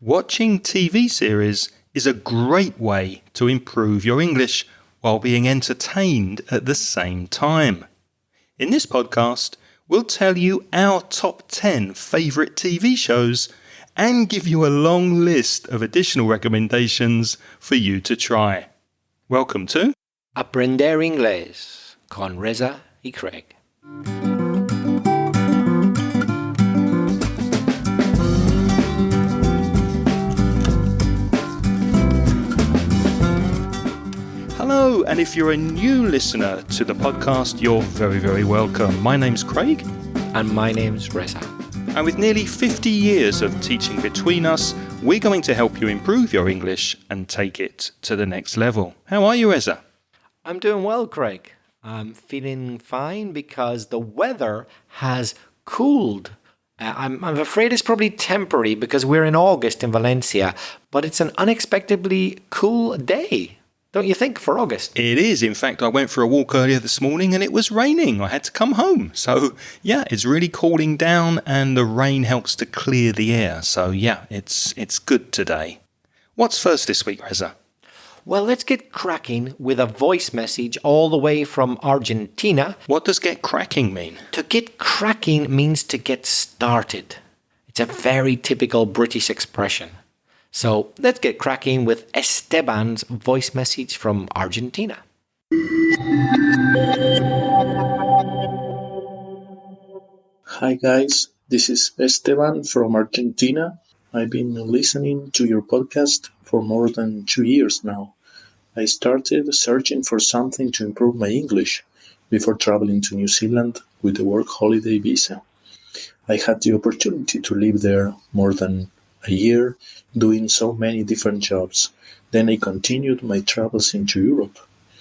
Watching TV series is a great way to improve your English while being entertained at the same time. In this podcast, we'll tell you our top 10 favourite TV shows and give you a long list of additional recommendations for you to try. Welcome to Aprender Inglés con Reza y Craig. Hello, and if you're a new listener to the podcast, you're very, very welcome. My name's Craig. And my name's Reza. And with nearly 50 years of teaching between us, we're going to help you improve your English and take it to the next level. How are you, Reza? I'm doing well, Craig. I'm feeling fine because the weather has cooled. I'm afraid it's probably temporary because we're in August in Valencia, but it's an unexpectedly cool day. Don't you think, for August? It is. In fact, I went for a walk earlier this morning and it was raining. I had to come home. So, yeah, it's really cooling down and the rain helps to clear the air. So, yeah, it's good today. What's first this week, Reza? Well, let's get cracking with a voice message all the way from Argentina. What does get cracking mean? To get cracking means to get started. It's a very typical British expression. So let's get cracking with Esteban's voice message from Argentina. Hi guys, this is Esteban from Argentina. I've been listening to your podcast for more than 2 years now. I started searching for something to improve my English before traveling to New Zealand with a work holiday visa. I had the opportunity to live there more than a year, doing so many different jobs. Then I continued my travels into Europe,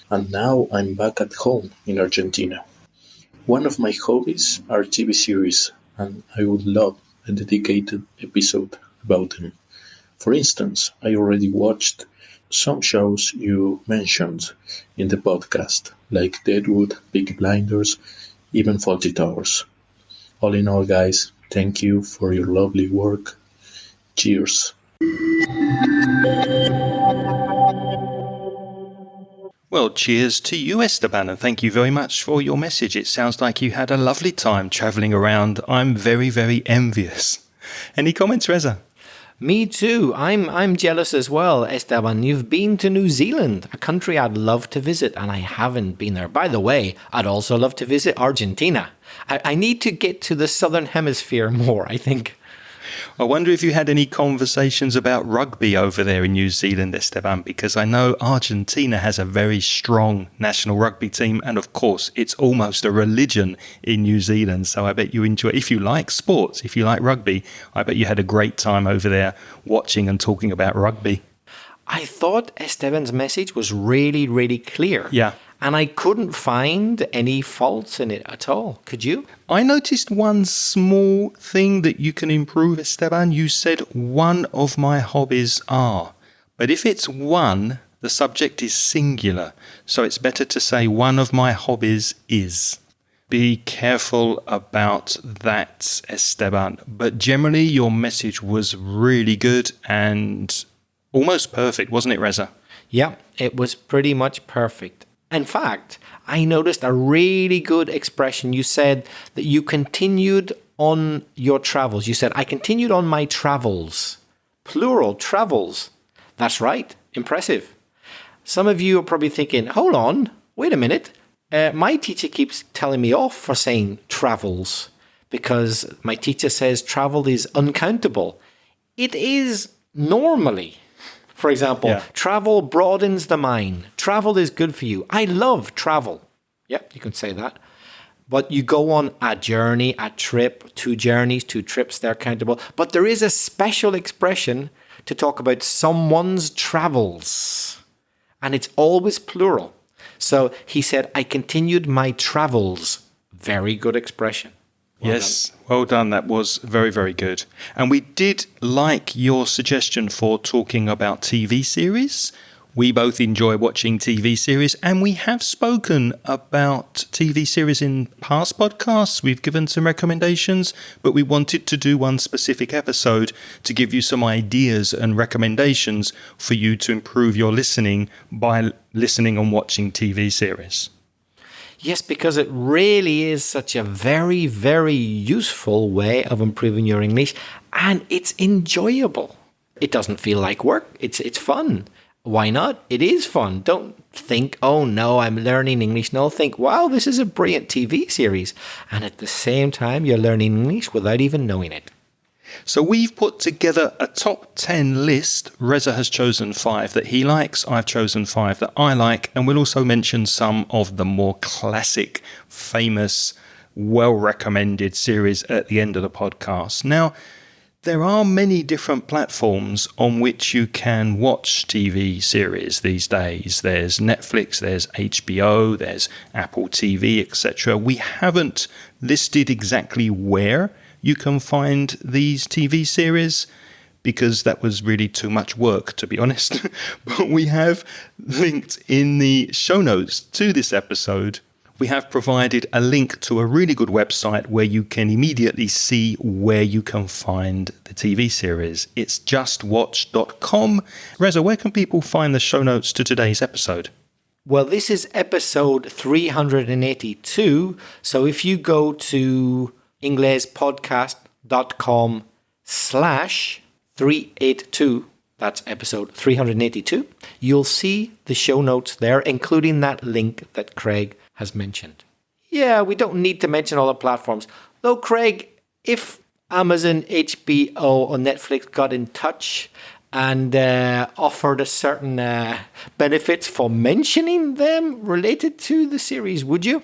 and now I'm back at home in Argentina. One of my hobbies are TV series, and I would love a dedicated episode about them. For instance, I already watched some shows you mentioned in the podcast, like Deadwood, Peaky Blinders, even Fawlty Towers. All in all, guys, thank you for your lovely work. Cheers. Well, cheers to you, Esteban, and thank you very much for your message. It sounds like you had a lovely time travelling around. I'm very, very envious. Any comments, Reza? Me too. I'm jealous as well, Esteban. You've been to New Zealand, a country I'd love to visit, and I haven't been there. By the way, I'd also love to visit Argentina. I need to get to the Southern Hemisphere more, I think. I wonder if you had any conversations about rugby over there in New Zealand, Esteban, because I know Argentina has a very strong national rugby team, and of course, it's almost a religion in New Zealand. So I bet you enjoy, if you like sports, if you like rugby, I bet you had a great time over there watching and talking about rugby. I thought Esteban's message was really, really clear. Yeah. And I couldn't find any faults in it at all. Could you? I noticed one small thing that you can improve, Esteban. You said one of my hobbies are. But if it's one, the subject is singular. So it's better to say one of my hobbies is. Be careful about that, Esteban. But generally, your message was really good and almost perfect, wasn't it, Reza? Yeah, it was pretty much perfect. In fact, I noticed a really good expression. You said that you continued on your travels. You said, I continued on my travels. Plural, travels. That's right. Impressive. Some of you are probably thinking, hold on, wait a minute. My teacher keeps telling me off for saying travels because my teacher says travel is uncountable. It is normally. For example, Travel broadens the mind. Travel is good for you. I love travel. Yep, you can say that. But you go on a journey, a trip, 2 journeys, 2 trips, they're countable. But there is a special expression to talk about someone's travels. And it's always plural. So he said, I continued my travels. Very good expression. Well done. That was very, very good. And we did like your suggestion for talking about TV series. We both enjoy watching TV series, and we have spoken about TV series in past podcasts. We've given some recommendations, but we wanted to do one specific episode to give you some ideas and recommendations for you to improve your listening by listening and watching TV series. Yes, because it really is such a very, very useful way of improving your English, and it's enjoyable. It doesn't feel like work. It's fun. Why not? It is fun. Don't think, oh no, I'm learning English. No, think, wow, this is a brilliant TV series. And at the same time, you're learning English without even knowing it. So we've put together a top 10 list. Reza has chosen 5 that he likes. I've chosen 5 that I like. And we'll also mention some of the more classic, famous, well-recommended series at the end of the podcast. Now, there are many different platforms on which you can watch TV series these days. There's Netflix, there's HBO, there's Apple TV, etc. We haven't listed exactly where you can find these TV series because that was really too much work, to be honest. But we have linked in the show notes to this episode. We have provided a link to a really good website where you can immediately see where you can find the TV series. It's justwatch.com. Reza, where can people find the show notes to today's episode? Well, this is episode 382. So if you go to inglespodcast.com/382, that's episode 382, you'll see the show notes there, including that link that Craig has mentioned. Yeah, we don't need to mention all the platforms. Though, Craig, if Amazon, HBO, or Netflix got in touch and offered a certain benefits for mentioning them related to the series, would you?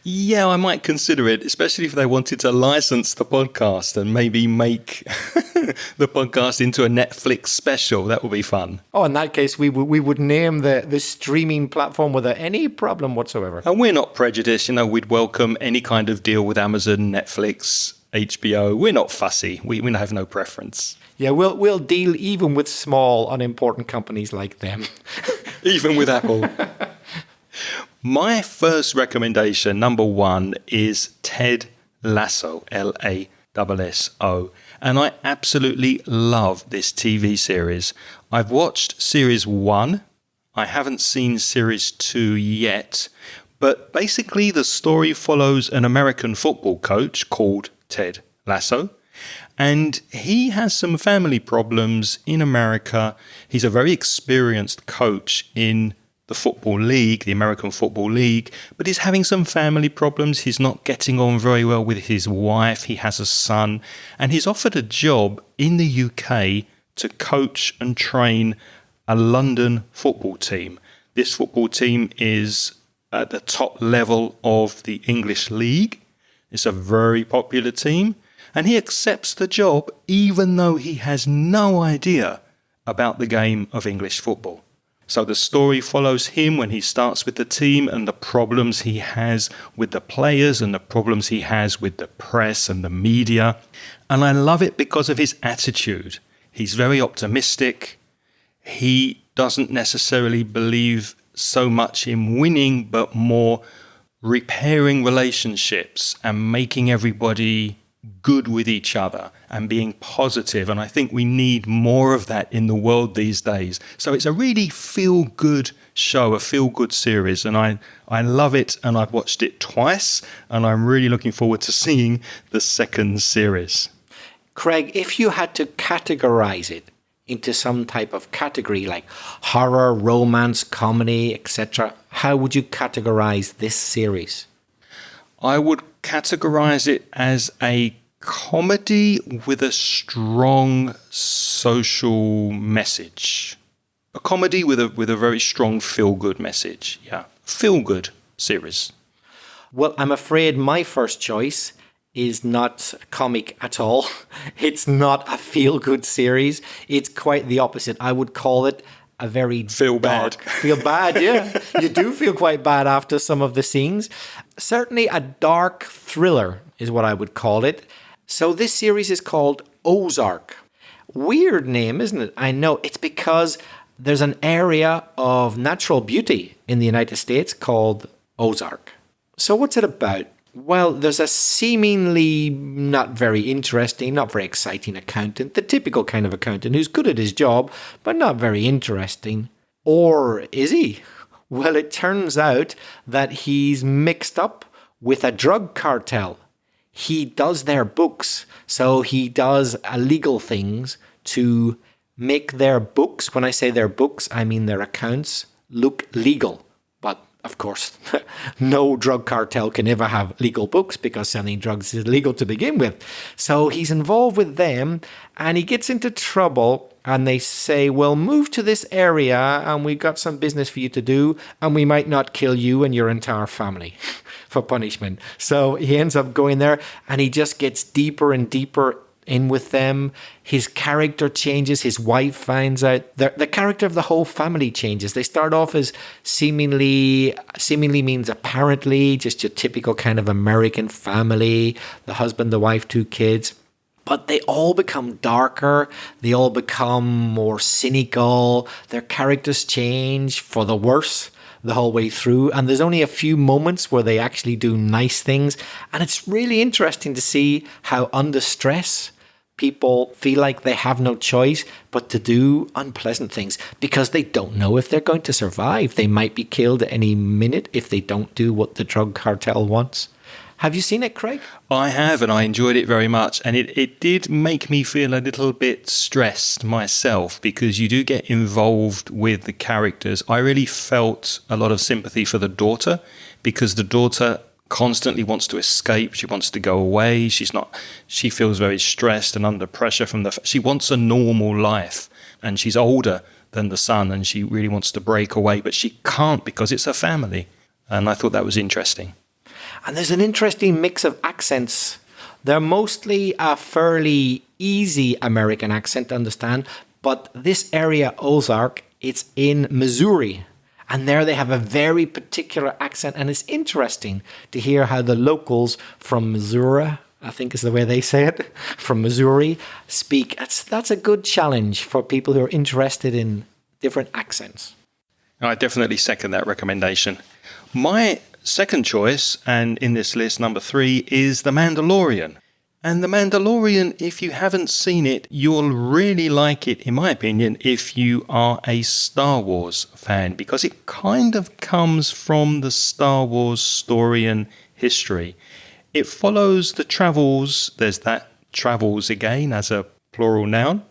Yeah, I might consider it, especially if they wanted to license the podcast and maybe make the podcast into a Netflix special. That would be fun. Oh, in that case, we would name the streaming platform without any problem whatsoever. And we're not prejudiced. We'd welcome any kind of deal with Amazon, Netflix, HBO. We're not fussy. We have no preference. Yeah, we'll deal even with small, unimportant companies like them. Even with Apple. My first recommendation, number 1, is Ted Lasso, Lasso. And I absolutely love this TV series. I've watched series 1. I haven't seen series 2 yet. But basically the story follows an American football coach called Ted Lasso. And he has some family problems in America. He's a very experienced coach in the Football League, the American Football League, but he's having some family problems. He's not getting on very well with his wife. He has a son, and he's offered a job in the UK to coach and train a London football team. This football team is at the top level of the English League. It's a very popular team, and he accepts the job even though he has no idea about the game of English football. So the story follows him when he starts with the team and the problems he has with the players and the problems he has with the press and the media. And I love it because of his attitude. He's very optimistic. He doesn't necessarily believe so much in winning, but more repairing relationships and making everybody good with each other and being positive. And I think we need more of that in the world these days. So it's a really feel-good show, a feel-good series. And I love it, and I've watched it twice, and I'm really looking forward to seeing the second series. Craig, if you had to categorize it into some type of category like horror, romance, comedy, etc., how would you categorize this series? I would categorize it as a comedy with a strong social message. A comedy with a very strong feel-good message. Yeah, feel-good series. Well, I'm afraid my first choice is not comic at all. It's not a feel-good series. It's quite the opposite. I would call it a very feel bad. Feel bad, yeah. You do feel quite bad after some of the scenes. Certainly a dark thriller is what I would call it. So this series is called Ozark. Weird name, isn't it? I know. It's because There's an area of natural beauty in the United States called Ozark. So what's it about? Well, there's a seemingly not very interesting, not very exciting accountant, the typical kind of accountant who's good at his job, but not very interesting. Or is he? Well, it turns out that he's mixed up with a drug cartel. He does their books, so he does illegal things to make their books, when I say their books, I mean their accounts, look legal. But of course, no drug cartel can ever have legal books because selling drugs is illegal to begin with. So he's involved with them and he gets into trouble and they say, well, move to this area and we've got some business for you to do and we might not kill you and your entire family for punishment. So he ends up going there and he just gets deeper and deeper in with them. His character changes. His wife finds out. The character of the whole family changes. They start off as seemingly means apparently, just your typical kind of American family, the husband, the wife, 2 kids. But they all become darker. They all become more cynical. Their characters change for the worse the whole way through. And there's only a few moments where they actually do nice things. And it's really interesting to see how under stress people feel like they have no choice but to do unpleasant things because they don't know if they're going to survive. They might be killed at any minute if they don't do what the drug cartel wants. Have you seen it, Craig? I have, and I enjoyed it very much. And it did make me feel a little bit stressed myself because you do get involved with the characters. I really felt a lot of sympathy for the daughter because the daughter constantly wants to escape. She wants to go away. She feels very stressed and under pressure she wants a normal life, and she's older than the son and she really wants to break away, but she can't because it's her family. And I thought that was interesting. And there's an interesting mix of accents. They're mostly a fairly easy American accent to understand, but this area, Ozark, it's in Missouri. And there they have a very particular accent, and it's interesting to hear how the locals from Missouri, I think is the way they say it, from Missouri, speak. That's a good challenge for people who are interested in different accents. I definitely second that recommendation. My second choice, and in this list, number 3, is The Mandalorian. And The Mandalorian, if you haven't seen it, you'll really like it, in my opinion, if you are a Star Wars fan, because it kind of comes from the Star Wars story and history. It follows the travels, there's that travels again as a plural noun,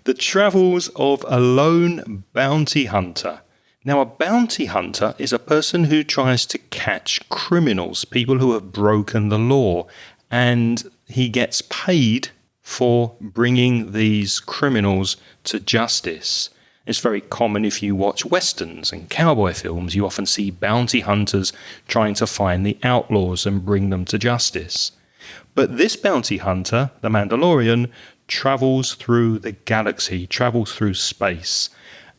the travels of a lone bounty hunter. Now, a bounty hunter is a person who tries to catch criminals, people who have broken the law, and he gets paid for bringing these criminals to justice. It's very common if you watch westerns and cowboy films. You often see bounty hunters trying to find the outlaws and bring them to justice. But this bounty hunter, the Mandalorian, travels through the galaxy, travels through space,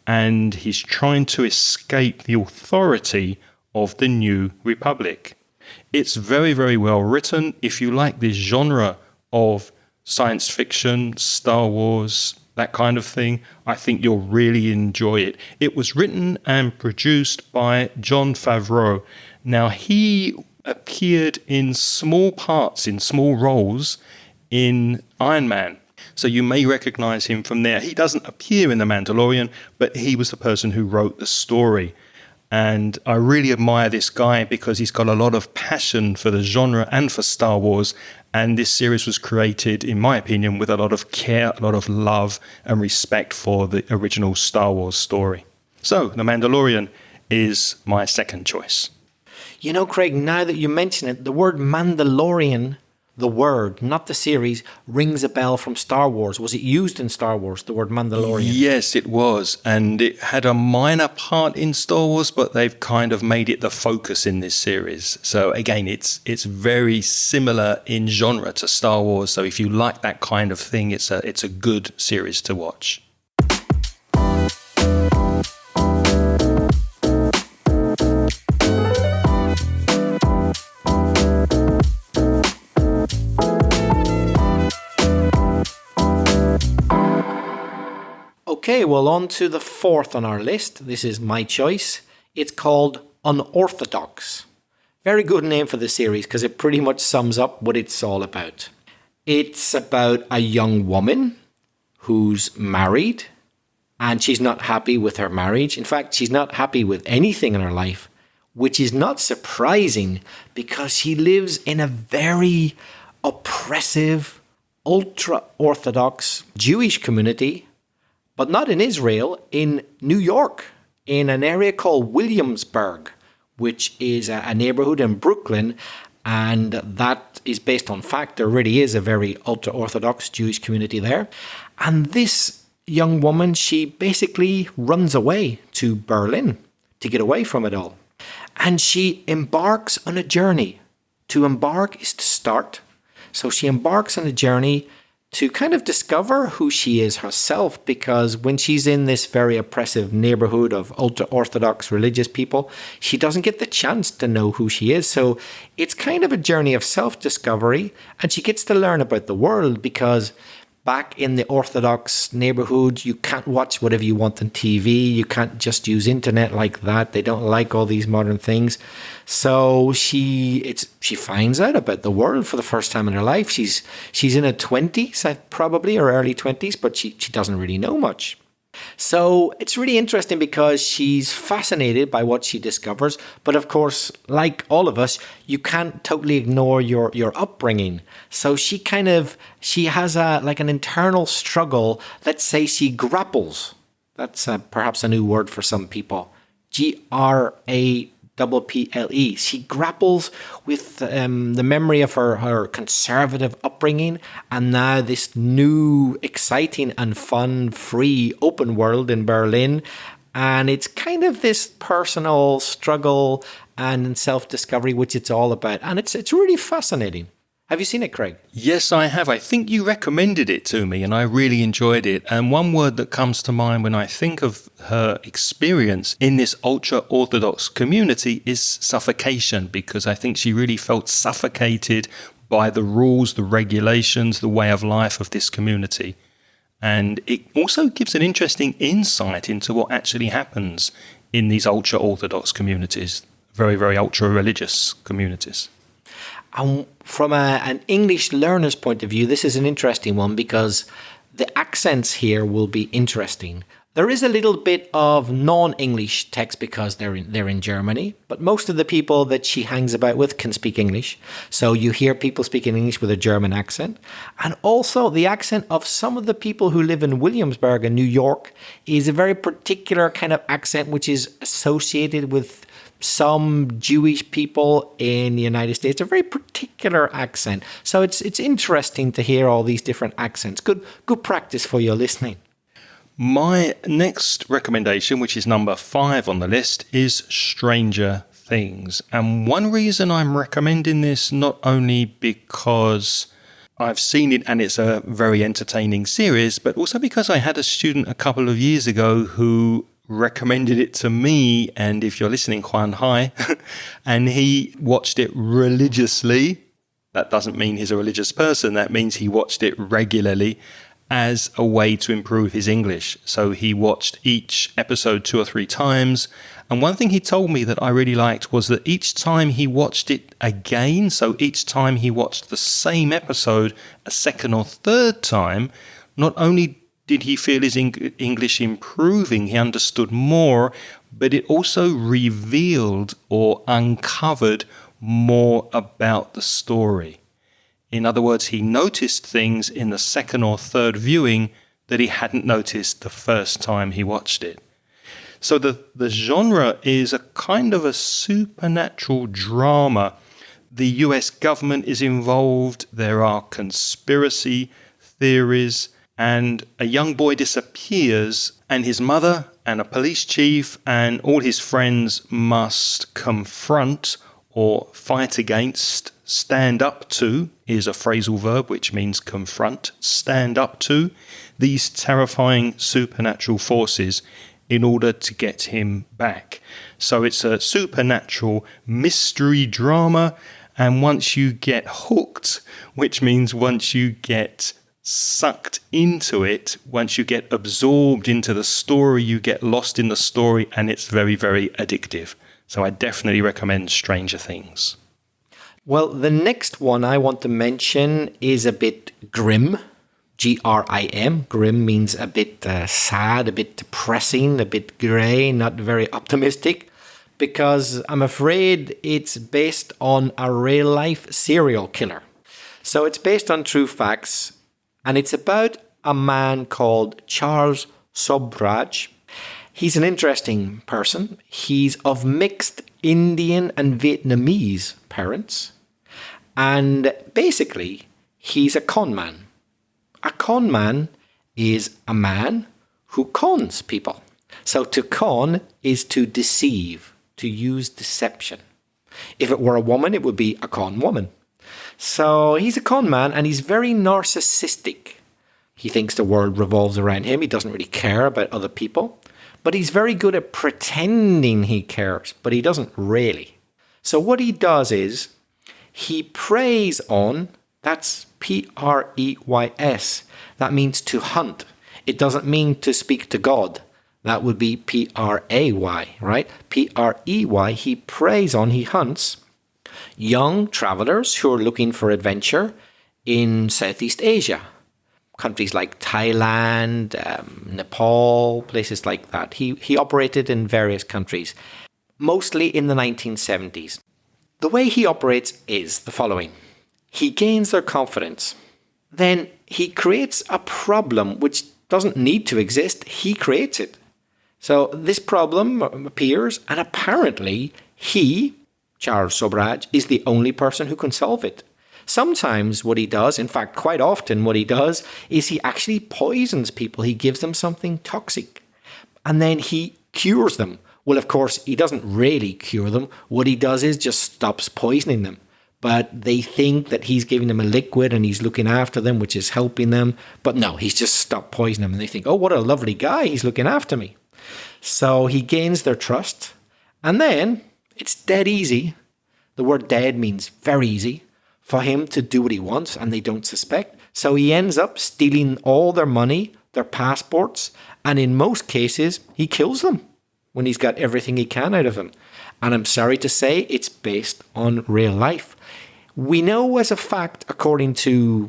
and he's trying to escape the authority of the New Republic. It's very, very well written. If you like this genre of science fiction, Star Wars, that kind of thing, I think you'll really enjoy it. It was written and produced by Jon Favreau. Now, he appeared in small parts, in small roles in Iron Man. So you may recognize him from there. He doesn't appear in The Mandalorian, but he was the person who wrote the story. And I really admire this guy because he's got a lot of passion for the genre and for Star Wars. And this series was created, in my opinion, with a lot of care, a lot of love and respect for the original Star Wars story. So The Mandalorian is my second choice. You know, Craig, now that you mention it, the word Mandalorian, the word, not the series, rings a bell from Star Wars. Was it used in Star Wars, the word Mandalorian? Yes, it was. And it had a minor part in Star Wars, but they've kind of made it the focus in this series. So again, it's very similar in genre to Star Wars. So if you like that kind of thing, it's a good series to watch. Okay, well, on to the fourth on our list. This is my choice. It's called Unorthodox. Very good name for the series because it pretty much sums up what it's all about. It's about a young woman who's married and she's not happy with her marriage. In fact, she's not happy with anything in her life, which is not surprising because she lives in a very oppressive, ultra-Orthodox Jewish community, but not in Israel, in New York, in an area called Williamsburg, which is a neighborhood in Brooklyn. And that is based on fact. There really is a very ultra-Orthodox Jewish community there. And this young woman, she basically runs away to Berlin to get away from it all. And she embarks on a journey. To embark is to start. So she embarks on a journey to kind of discover who she is herself, because when she's in this very oppressive neighborhood of ultra-Orthodox religious people, she doesn't get the chance to know who she is. So it's kind of a journey of self-discovery, and she gets to learn about the world, because back in the Orthodox neighborhood, you can't watch whatever you want on TV. You can't just use internet like that. They don't like all these modern things. So she finds out about the world for the first time in her life. She's in her 20s, probably, or early 20s, but she doesn't really know much. So it's really interesting because she's fascinated by what she discovers. But of course, like all of us, you can't totally ignore your upbringing. So she has an internal struggle. Let's say she grapples. That's perhaps a new word for some people. GRAPPLE. She grapples with the memory of her conservative upbringing, and now this new, exciting and fun, free, open world in Berlin. And it's kind of this personal struggle and self-discovery, which it's all about. And it's really fascinating. Have you seen it, Craig? Yes, I have. I think you recommended it to me and I really enjoyed it. And one word that comes to mind when I think of her experience in this ultra-Orthodox community is suffocation, because I think she really felt suffocated by the rules, the regulations, the way of life of this community. And it also gives an interesting insight into what actually happens in these ultra-Orthodox communities, very, very ultra-religious communities. And from an English learner's point of view, this is an interesting one because the accents here will be interesting. There is a little bit of non-English text because they're in Germany, but most of the people that she hangs about with can speak English. So you hear people speaking English with a German accent. And also the accent of some of the people who live in Williamsburg in New York is a very particular kind of accent which is associated with some Jewish people in the United States, a very particular accent. So it's interesting to hear all these different accents. Good practice for your listening. My next recommendation, which is number 5 on the list, is Stranger Things. And one reason I'm recommending this, not only because I've seen it and it's a very entertaining series, but also because I had a student a couple of years ago who recommended it to me, and if you're listening, Juan, hi, and he watched it religiously. That doesn't mean he's a religious person, that means he watched it regularly as a way to improve his English. So he watched each episode 2 or 3 times, and one thing he told me that I really liked was that each time he watched it again, so each time he watched the same episode a second or third time, not only did he feel his English improving, he understood more, but it also revealed or uncovered more about the story. In other words, he noticed things in the second or third viewing that he hadn't noticed the first time he watched it. So the genre is a kind of a supernatural drama. The US government is involved, there are conspiracy theories, and a young boy disappears, and his mother and a police chief and all his friends must confront or fight against, stand up to, is a phrasal verb which means confront, stand up to these terrifying supernatural forces in order to get him back. So it's a supernatural mystery drama, and once you get hooked, which means once you get sucked into it, once you get absorbed into the story, you get lost in the story, and it's very, very addictive. So I definitely recommend Stranger Things. Well, the next one I want to mention is a bit grim. Grim. Grim means a bit sad, a bit depressing, a bit grey, not very optimistic, because I'm afraid it's based on a real-life serial killer. So it's based on true facts, and it's about a man called Charles Sobraj. He's an interesting person. He's of mixed Indian and Vietnamese parents. And basically, he's a con man. A con man is a man who cons people. So to con is to deceive, to use deception. If it were a woman, it would be a con woman. So he's a con man, and he's very narcissistic. He thinks the world revolves around him. He doesn't really care about other people. But he's very good at pretending he cares, but he doesn't really. So what he does is he preys on, that's P-R-E-Y-S. That means to hunt. It doesn't mean to speak to God. That would be P-R-A-Y, right? P-R-E-Y. He preys on, he hunts young travelers who are looking for adventure in Southeast Asia. Countries like Thailand, Nepal, places like that. He operated in various countries, mostly in the 1970s. The way he operates is the following. He gains their confidence. Then he creates a problem which doesn't need to exist. He creates it. So this problem appears, and apparently he, Charles Sobraj, is the only person who can solve it. Sometimes what he does, in fact, quite often what he does, is he actually poisons people. He gives them something toxic. And then he cures them. Well, of course, he doesn't really cure them. What he does is just stops poisoning them. But they think that he's giving them a liquid and he's looking after them, which is helping them. But no, he's just stopped poisoning them. And they think, oh, what a lovely guy. He's looking after me. So he gains their trust. And then it's dead easy. The word dead means very easy for him to do what he wants, and they don't suspect. So he ends up stealing all their money, their passports, and in most cases, he kills them when he's got everything he can out of them. And I'm sorry to say, it's based on real life. We know as a fact, according to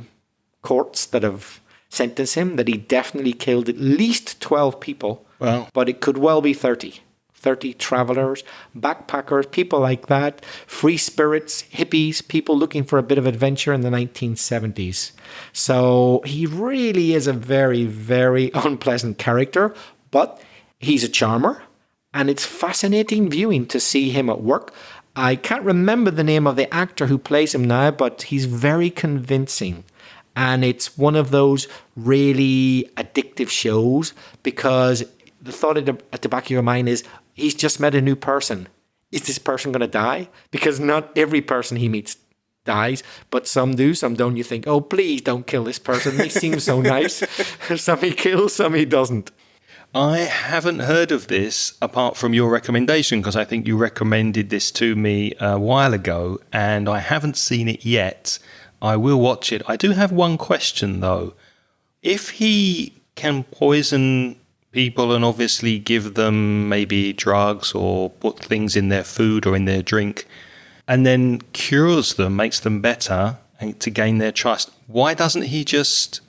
courts that have sentenced him, that he definitely killed at least 12 people, Wow. But it could well be 30. 30 travelers, backpackers, people like that, free spirits, hippies, people looking for a bit of adventure in the 1970s. So he really is a very, very unpleasant character, but he's a charmer, and it's fascinating viewing to see him at work. I can't remember the name of the actor who plays him now, but he's very convincing. And it's one of those really addictive shows because the thought at the back of your mind is, he's just met a new person. Is this person going to die? Because not every person he meets dies, but some do, some don't. You think, oh, please don't kill this person. They seem so nice. Some he kills, some he doesn't. I haven't heard of this apart from your recommendation, because I think you recommended this to me a while ago and I haven't seen it yet. I will watch it. I do have one question though. If he can poison people and obviously give them maybe drugs or put things in their food or in their drink and then cures them, makes them better and to gain their trust, why doesn't he just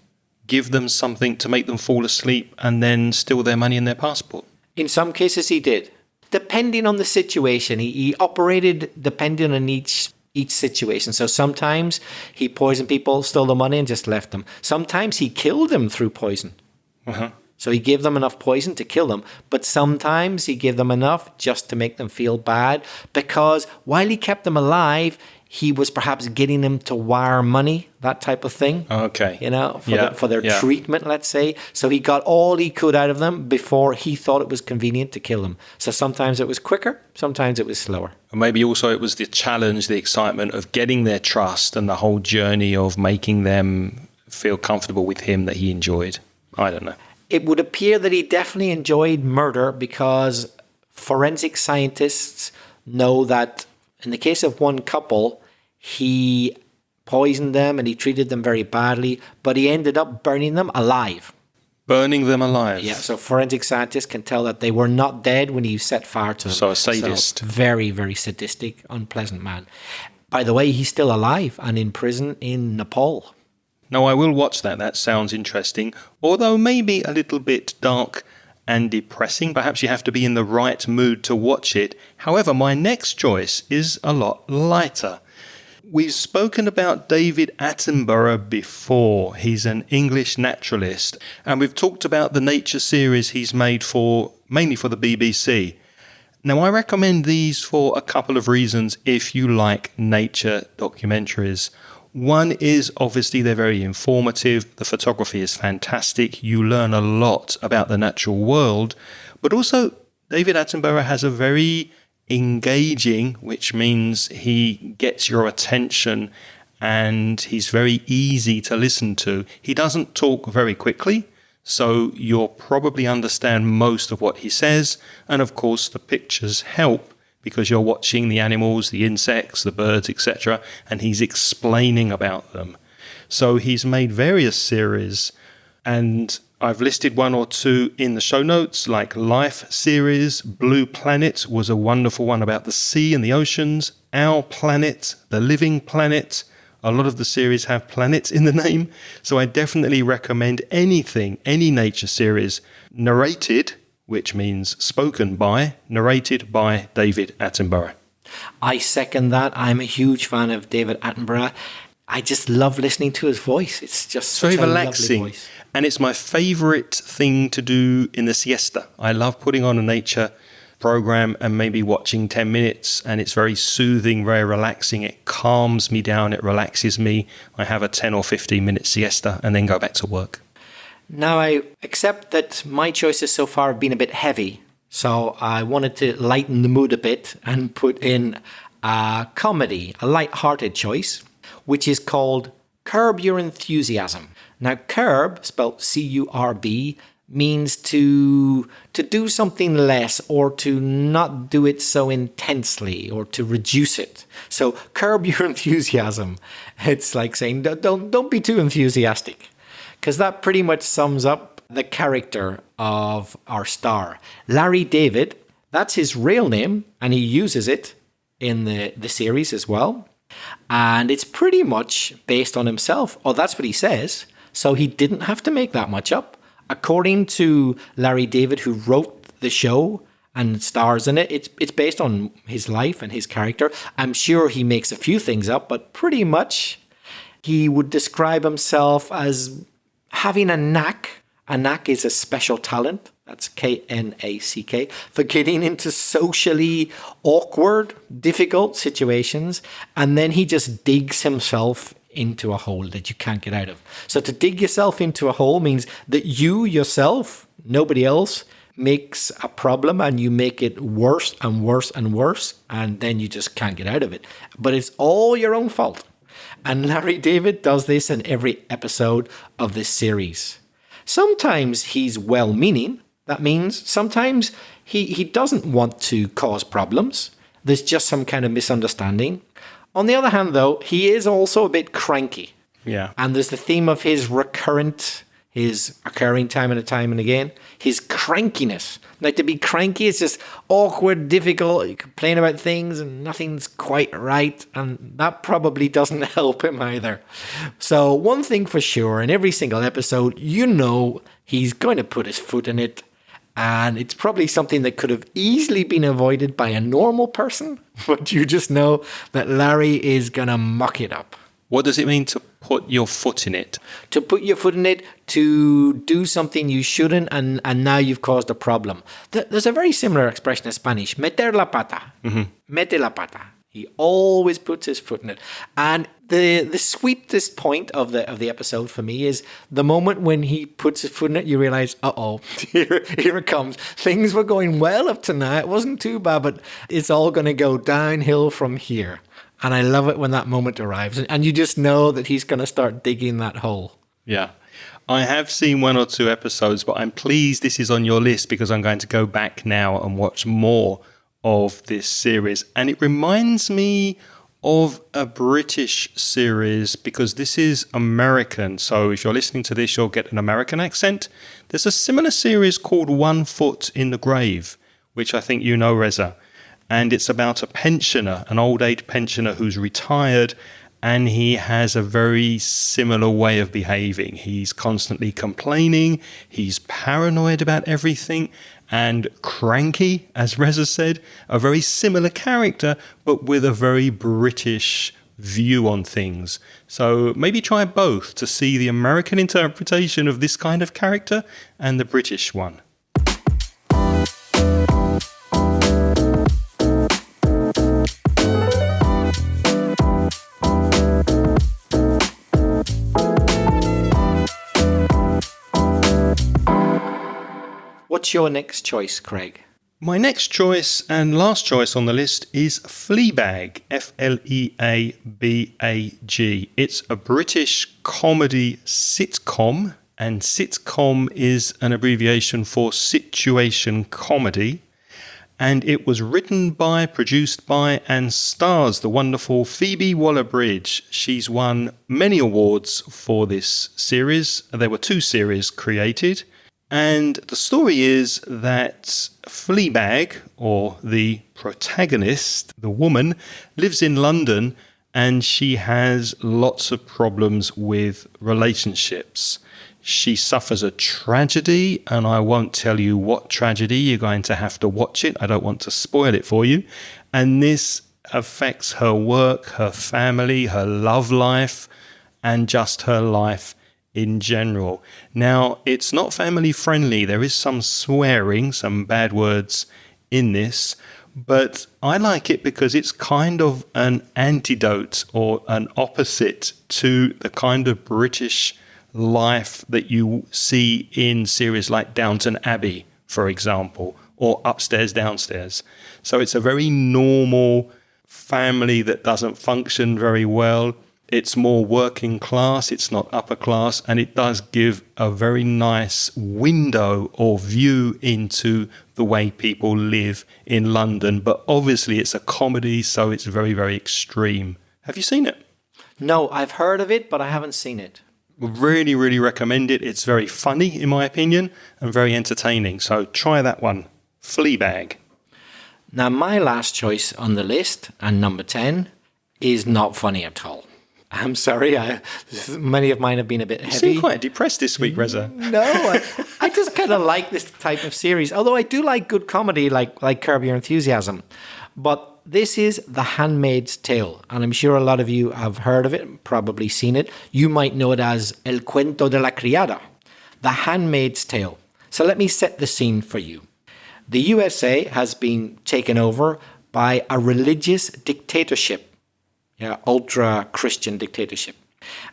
give them something to make them fall asleep and then steal their money and their passport? In some cases he did. Depending on the situation, he operated depending on each situation. So sometimes he poisoned people, stole the money and just left them. Sometimes he killed them through poison. Uh-huh. So he gave them enough poison to kill them, but sometimes he gave them enough just to make them feel bad, because while he kept them alive, he was perhaps getting them to wire money, that type of thing. Okay. You know, for their treatment, let's say. So he got all he could out of them before he thought it was convenient to kill them. So sometimes it was quicker, sometimes it was slower. And maybe also it was the challenge, the excitement of getting their trust and the whole journey of making them feel comfortable with him that he enjoyed. I don't know. It would appear that he definitely enjoyed murder, because forensic scientists know that in the case of one couple, he poisoned them and he treated them very badly, but he ended up burning them alive. Burning them alive. Yeah, so forensic scientists can tell that they were not dead when he set fire to them. So a sadist. So very, very sadistic, unpleasant man. By the way, he's still alive and in prison in Nepal. No, I will watch that. That sounds interesting. Although maybe a little bit dark and depressing. Perhaps you have to be in the right mood to watch it. However, my next choice is a lot lighter. We've spoken about David Attenborough before. He's an English naturalist. And we've talked about the nature series he's made mainly for the BBC. Now, I recommend these for a couple of reasons if you like nature documentaries. One is obviously they're very informative. The photography is fantastic. You learn a lot about the natural world. But also, David Attenborough has a very engaging, which means he gets your attention and he's very easy to listen to. He doesn't talk very quickly, so you'll probably understand most of what he says. And of course, the pictures help because you're watching the animals, the insects, the birds, etc., and he's explaining about them. So he's made various series, and I've listed one or two in the show notes, like Life series. Blue Planet was a wonderful one about the sea and the oceans. Our Planet, The Living Planet. A lot of the series have planets in the name, so I definitely recommend any nature series narrated, which means spoken by, narrated by David Attenborough. I second that. I'm a huge fan of David Attenborough. I just love listening to his voice. It's just such very a relaxing. lovely voice. And it's my favourite thing to do in the siesta. I love putting on a nature program and maybe watching 10 minutes, and it's very soothing, very relaxing. It calms me down, it relaxes me. I have a 10 or 15 minute siesta and then go back to work. Now, I accept that my choices so far have been a bit heavy, so I wanted to lighten the mood a bit and put in a comedy, a light-hearted choice, which is called Curb Your Enthusiasm. Now, curb, spelled C-U-R-B, means to do something less or to not do it so intensely or to reduce it. So, curb your enthusiasm. It's like saying, don't be too enthusiastic. Because that pretty much sums up the character of our star. Larry David, that's his real name, and he uses it in the series as well. And it's pretty much based on himself. Oh, that's what he says. So he didn't have to make that much up. According to Larry David, who wrote the show and stars in it, it's based on his life and his character. I'm sure he makes a few things up, but pretty much he would describe himself as having a knack. A knack is a special talent. That's K-N-A-C-K. For getting into socially awkward, difficult situations. And then he just digs himself into a hole that you can't get out of. So to dig yourself into a hole means that you yourself, nobody else, makes a problem and you make it worse and worse and worse. And then you just can't get out of it. But it's all your own fault. And Larry David does this in every episode of this series. Sometimes he's well-meaning. That means sometimes he doesn't want to cause problems. There's just some kind of misunderstanding. On the other hand, though, he is also a bit cranky. Yeah. And there's the theme of his occurring time and again, his crankiness. Like, to be cranky is just awkward, difficult, you complain about things and nothing's quite right, and that probably doesn't help him either. So one thing for sure, in every single episode, you know he's going to put his foot in it, and it's probably something that could have easily been avoided by a normal person, but you just know that Larry is going to muck it up. What does it mean to put your foot in it? To put your foot in it, to do something you shouldn't, and now you've caused a problem. There's a very similar expression in Spanish, meter la pata. Mm-hmm. Mete la pata. He always puts his foot in it. And the sweetest point of the episode for me is the moment when he puts his foot in it, you realize, uh-oh, here it comes. Things were going well up to now. It wasn't too bad, but it's all going to go downhill from here. And I love it when that moment arrives. And you just know that he's going to start digging that hole. Yeah. I have seen one or two episodes, but I'm pleased this is on your list because I'm going to go back now and watch more of this series. And it reminds me of a British series because this is American. So if you're listening to this, you'll get an American accent. There's a similar series called One Foot in the Grave, which I think you know, Reza. And it's about a pensioner, an old age pensioner who's retired, and he has a very similar way of behaving. He's constantly complaining, he's paranoid about everything, and cranky, as Reza said, a very similar character, but with a very British view on things. So maybe try both to see the American interpretation of this kind of character and the British one. What's your next choice, Craig? My next choice and last choice on the list is Fleabag, Fleabag. It's a British comedy sitcom, and sitcom is an abbreviation for situation comedy. And it was written by, produced by, and stars the wonderful Phoebe Waller-Bridge. She's won many awards for this series. There were 2 series created. And the story is that Fleabag, or the protagonist, the woman, lives in London and she has lots of problems with relationships. She suffers a tragedy, and I won't tell you what tragedy. You're going to have to watch it. I don't want to spoil it for you. And this affects her work, her family, her love life, and just her life in general. Now, it's not family friendly. There is some swearing, some bad words in this, but I like it because it's kind of an antidote or an opposite to the kind of British life that you see in series like Downton Abbey, for example, or Upstairs, Downstairs. So it's a very normal family that doesn't function very well. It's more working class, it's not upper class, and it does give a very nice window or view into the way people live in London. But obviously it's a comedy, so it's very, very extreme. Have you seen it? No, I've heard of it, but I haven't seen it. Really, really recommend it. It's very funny, in my opinion, and very entertaining. So try that one. Fleabag. Now, my last choice on the list, and number 10, is not funny at all. I'm sorry, many of mine have been a bit heavy. You seem quite depressed this week, Reza. No, I just kind of like this type of series. Although I do like good comedy, like Curb Your Enthusiasm. But this is The Handmaid's Tale, and I'm sure a lot of you have heard of it, probably seen it. You might know it as El Cuento de la Criada, The Handmaid's Tale. So let me set the scene for you. The USA has been taken over by a religious dictatorship. Yeah, ultra-Christian dictatorship.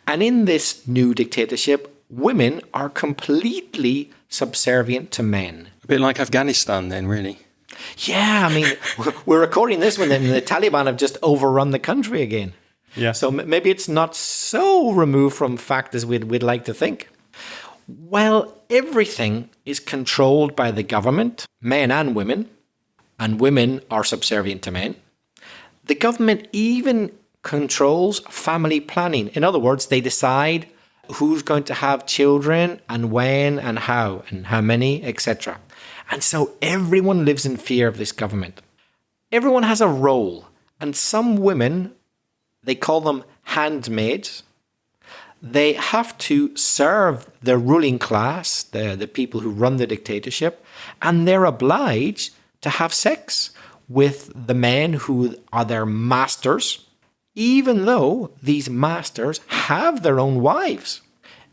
And in this new dictatorship, women are completely subservient to men. A bit like Afghanistan then, really. Yeah, I mean, we're recording this when the Taliban have just overrun the country again. Yeah. So maybe it's not so removed from fact as we'd like to think. Well, everything is controlled by the government, men and women are subservient to men. The government even controls family planning. In other words, they decide who's going to have children and when and how many, etc. And so everyone lives in fear of this government. Everyone has a role, and some women, they call them handmaids. They have to serve the ruling class, the people who run the dictatorship, and they're obliged to have sex with the men who are their masters, even though these masters have their own wives.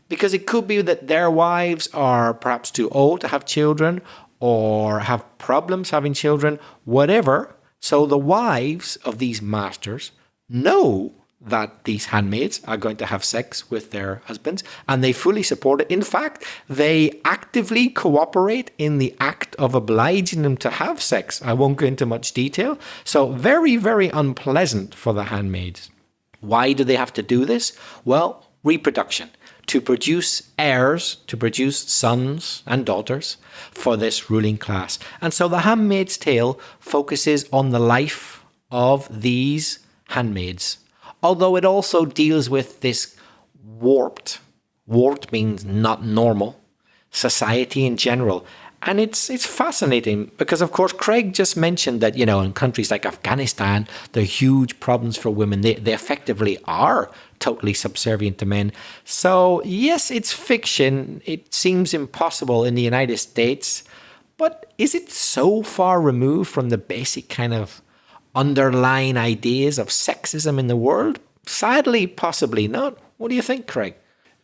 Because it could be that their wives are perhaps too old to have children or have problems having children, whatever. So the wives of these masters know that these handmaids are going to have sex with their husbands, and they fully support it. In fact, they actively cooperate in the act of obliging them to have sex. I won't go into much detail. So very, very unpleasant for the handmaids. Why do they have to do this? Well, reproduction. To produce heirs, to produce sons and daughters for this ruling class. And so The Handmaid's Tale focuses on the life of these Handmaids. Although it also deals with this warped means not normal, society in general. And it's fascinating because, of course, Craig just mentioned that, in countries like Afghanistan, there are huge problems for women. They effectively are totally subservient to men. So, yes, it's fiction. It seems impossible in the United States. But is it so far removed from the basic kind of underlying ideas of sexism in the world? Sadly, possibly not. What do you think, Craig?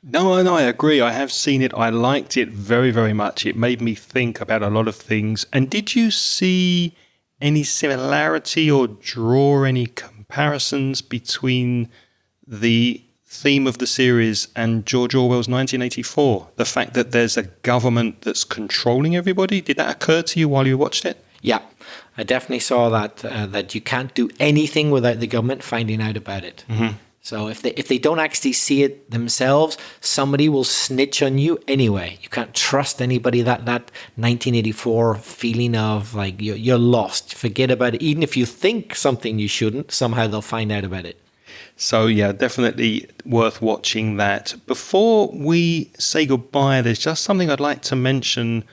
No, I agree. I have seen it. I liked it very, very much. It made me think about a lot of things. And did you see any similarity or draw any comparisons between the theme of the series and George Orwell's 1984? The fact that there's a government that's controlling everybody? Did that occur to you while you watched it? Yeah, I definitely saw that you can't do anything without the government finding out about it. Mm-hmm. So if they don't actually see it themselves, somebody will snitch on you anyway. You can't trust anybody. That 1984 feeling of like you're lost. Forget about it. Even if you think something you shouldn't, somehow they'll find out about it. So yeah, definitely worth watching that. Before we say goodbye, there's just something I'd like to mention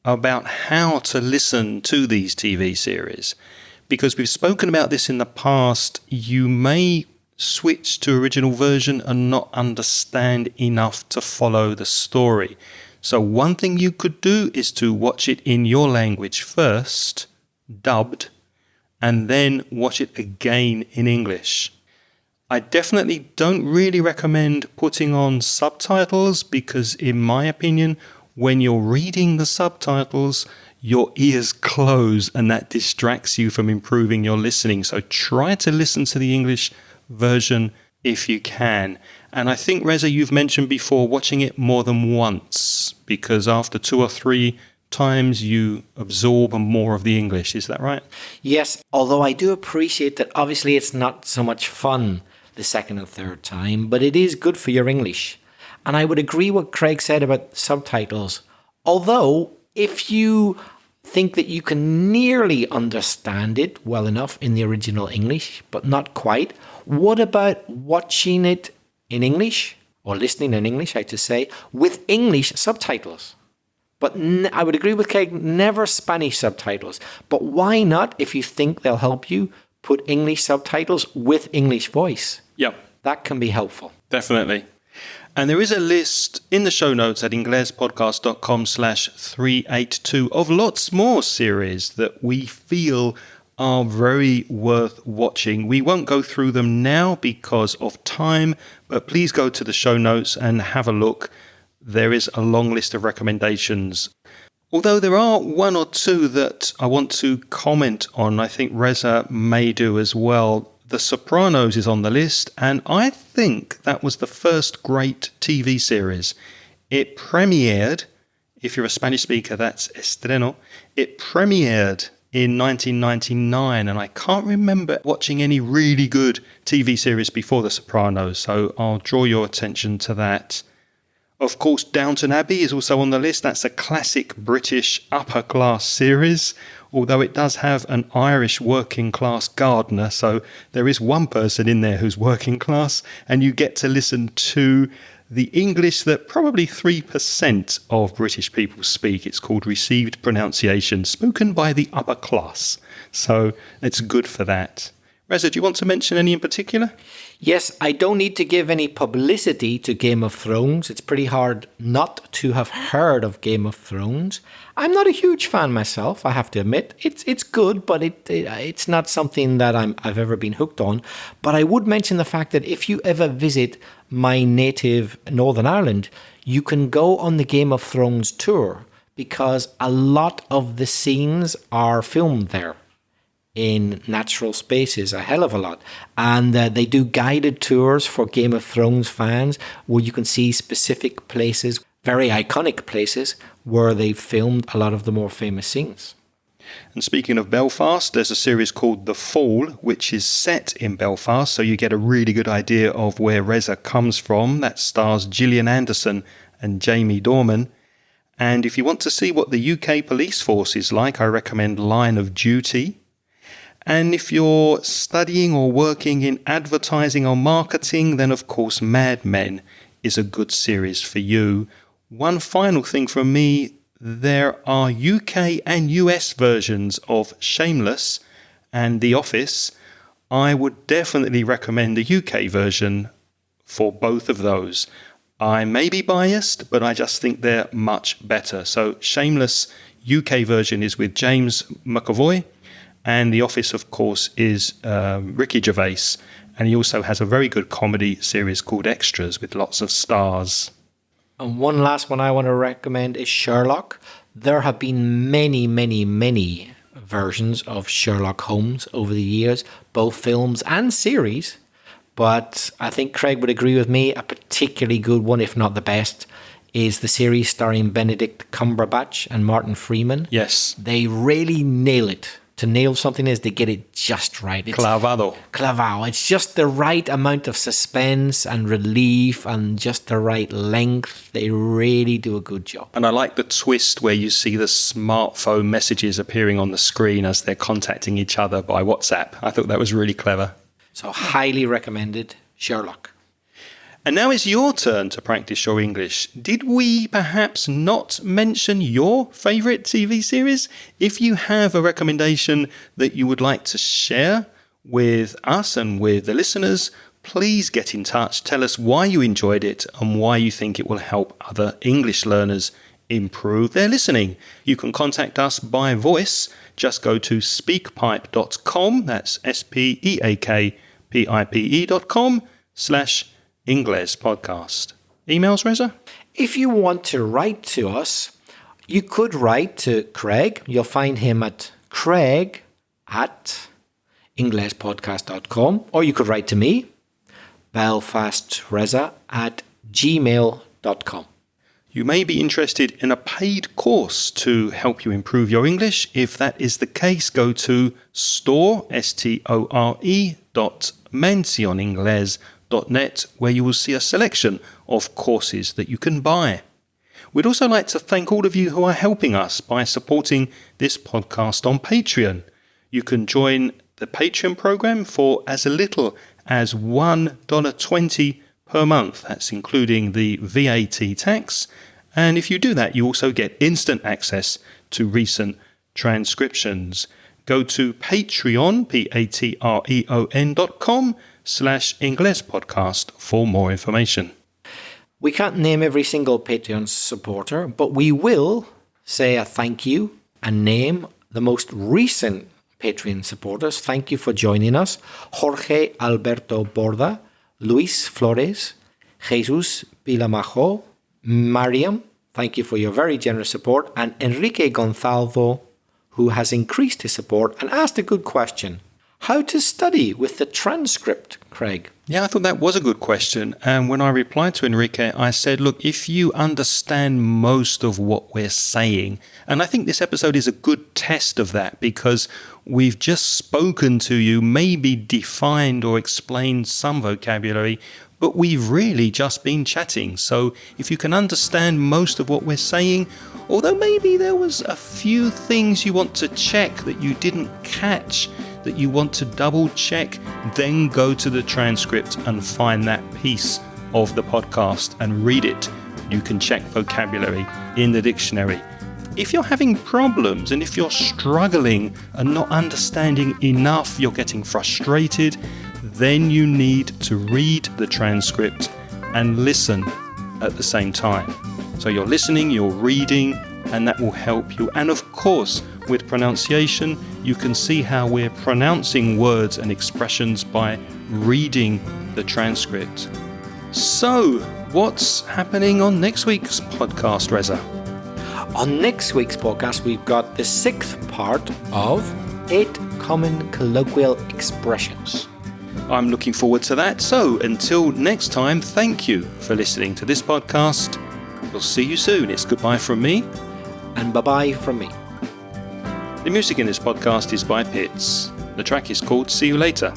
about how to listen to these TV series. Because we've spoken about this in the past, you may switch to original version and not understand enough to follow the story. So one thing you could do is to watch it in your language first, dubbed, and then watch it again in English. I definitely don't really recommend putting on subtitles because, in my opinion, when you're reading the subtitles, your ears close and that distracts you from improving your listening. So try to listen to the English version if you can. And I think, Reza, you've mentioned before watching it more than once because after 2 or 3 times you absorb more of the English. Is that right? Yes, although I do appreciate that obviously it's not so much fun the second and third time, but it is good for your English. And I would agree what Craig said about subtitles. Although, if you think that you can nearly understand it well enough in the original English, but not quite, what about watching it in English, or listening in English, I should say, with English subtitles? But I would agree with Craig, never Spanish subtitles. But why not, if you think they'll help you, put English subtitles with English voice? Yep. That can be helpful. Definitely. And there is a list in the show notes at inglespodcast.com/382 of lots more series that we feel are very worth watching. We won't go through them now because of time, but please go to the show notes and have a look. There is a long list of recommendations. Although there are 1 or 2 that I want to comment on, I think Reza may do as well. The Sopranos is on the list, and I think that was the first great TV series. It premiered, if you're a Spanish speaker, that's estreno. It premiered in 1999, and I can't remember watching any really good TV series before The Sopranos, so I'll draw your attention to that. Of course, Downton Abbey is also on the list. That's a classic British upper-class series, although it does have an Irish working-class gardener, so there is one person in there who's working class, and you get to listen to the English that probably 3% of British people speak. It's called received pronunciation, spoken by the upper class. So it's good for that. Reza, do you want to mention any in particular? Yes, I don't need to give any publicity to Game of Thrones. It's pretty hard not to have heard of Game of Thrones. I'm not a huge fan myself, I have to admit. It's good, but it's not something that I've ever been hooked on. But I would mention the fact that if you ever visit my native Northern Ireland, you can go on the Game of Thrones tour because a lot of the scenes are filmed there in natural spaces, a hell of a lot. And they do guided tours for Game of Thrones fans where you can see specific places, very iconic places, where they filmed a lot of the more famous scenes. And speaking of Belfast, there's a series called The Fall, which is set in Belfast, so you get a really good idea of where Reza comes from. That stars Gillian Anderson and Jamie Dornan. And if you want to see what the UK police force is like, I recommend Line of Duty. And if you're studying or working in advertising or marketing, then of course Mad Men is a good series for you. One final thing from me, there are UK and US versions of Shameless and The Office. I would definitely recommend the UK version for both of those. I may be biased, but I just think they're much better. So Shameless UK version is with James McAvoy, and The Office, of course, is Ricky Gervais. And he also has a very good comedy series called Extras with lots of stars. And one last one I want to recommend is Sherlock. There have been many, many, many versions of Sherlock Holmes over the years, both films and series. But I think Craig would agree with me, a particularly good one, if not the best, is the series starring Benedict Cumberbatch and Martin Freeman. Yes. They really nail it. To nail something is they get it just right. It's Clavado. It's just the right amount of suspense and relief and just the right length. They really do a good job. And I like the twist where you see the smartphone messages appearing on the screen as they're contacting each other by WhatsApp. I thought that was really clever. So highly recommended, Sherlock. And now it's your turn to practice your English. Did we perhaps not mention your favourite TV series? If you have a recommendation that you would like to share with us and with the listeners, please get in touch. Tell us why you enjoyed it and why you think it will help other English learners improve their listening. You can contact us by voice. Just go to speakpipe.com. That's speakpipe.com/Ingles podcast. Emails, Reza? If you want to write to us, you could write to Craig. You'll find him at craig@inglespodcast.com, or you could write to me, belfastreza@gmail.com. You may be interested in a paid course to help you improve your English. If that is the case, go to store.mencioningles.net, where you will see a selection of courses that you can buy. We'd also like to thank all of you who are helping us by supporting this podcast on Patreon. You can join the Patreon program for as little as $1.20 per month. That's including the VAT tax. And if you do that, you also get instant access to recent transcriptions. Go to Patreon, patreon.com/Inglespodcast for more information. We can't name every single Patreon supporter, but we will say a thank you and name the most recent Patreon supporters. Thank you for joining us. Jorge Alberto Borda, Luis Flores, Jesus Pilamajo, Mariam, thank you for your very generous support, and Enrique Gonzalvo, who has increased his support and asked a good question. How to study with the transcript, Craig? Yeah, I thought that was a good question. And when I replied to Enrique, I said, look, if you understand most of what we're saying, and I think this episode is a good test of that because we've just spoken to you, maybe defined or explained some vocabulary, but we've really just been chatting. So if you can understand most of what we're saying, although maybe there was a few things you want to check that you didn't catch, that you want to double check, then go to the transcript and find that piece of the podcast and read it. You can check vocabulary in the dictionary. If you're having problems and if you're struggling and not understanding enough, you're getting frustrated, then you need to read the transcript and listen at the same time. So you're listening, you're reading, and that will help you. And of course, with pronunciation, you can see how we're pronouncing words and expressions by reading the transcript. So, what's happening on next week's podcast, Reza? On next week's podcast, we've got the 6th part of 8 Common Colloquial Expressions. I'm looking forward to that. So, until next time, thank you for listening to this podcast. We'll see you soon. It's goodbye from me. And bye-bye from me. The music in this podcast is by Pitts. The track is called See You Later.